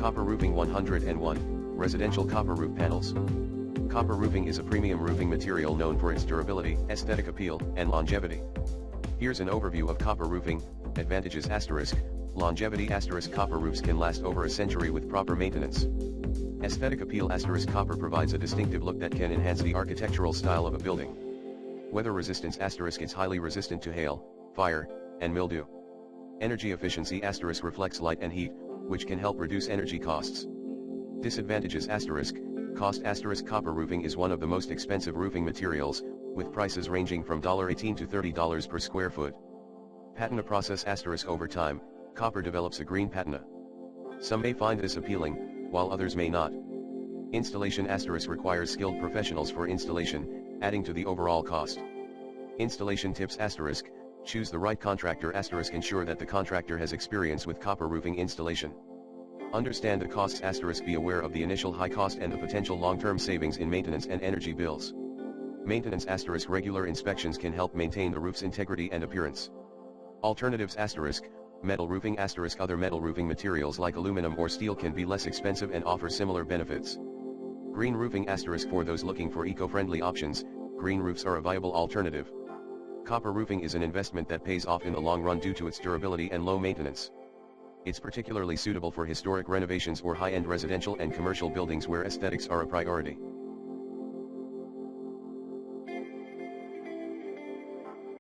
Copper roofing 101, residential copper roof panels. Copper roofing is a premium roofing material known for its durability, aesthetic appeal, and longevity. Here's an overview of copper roofing. Advantages *, longevity * copper roofs can last over a century with proper maintenance. Aesthetic appeal * copper provides a distinctive look that can enhance the architectural style of a building. Weather resistance * it's highly resistant to hail, fire, and mildew. Energy efficiency * reflects light and heat, which can help reduce energy costs. Disadvantages * cost * copper roofing is one of the most expensive roofing materials, with prices ranging from $18 to $30 per square foot. Patina process * over time, copper develops a green patina. Some may find this appealing, while others may not. Installation * requires skilled professionals for installation, adding to the overall cost. Installation tips * choose the right contractor * ensure that the contractor has experience with copper roofing installation. Understand the costs * be aware of the initial high cost and the potential long-term savings in maintenance and energy bills. Maintenance * regular inspections can help maintain the roof's integrity and appearance. Alternatives * metal roofing * other metal roofing materials like aluminum or steel can be less expensive and offer similar benefits. Green roofing * for those looking for eco-friendly options, green roofs are a viable alternative. Copper roofing is an investment that pays off in the long run due to its durability and low maintenance. It's particularly suitable for historic renovations or high-end residential and commercial buildings where aesthetics are a priority.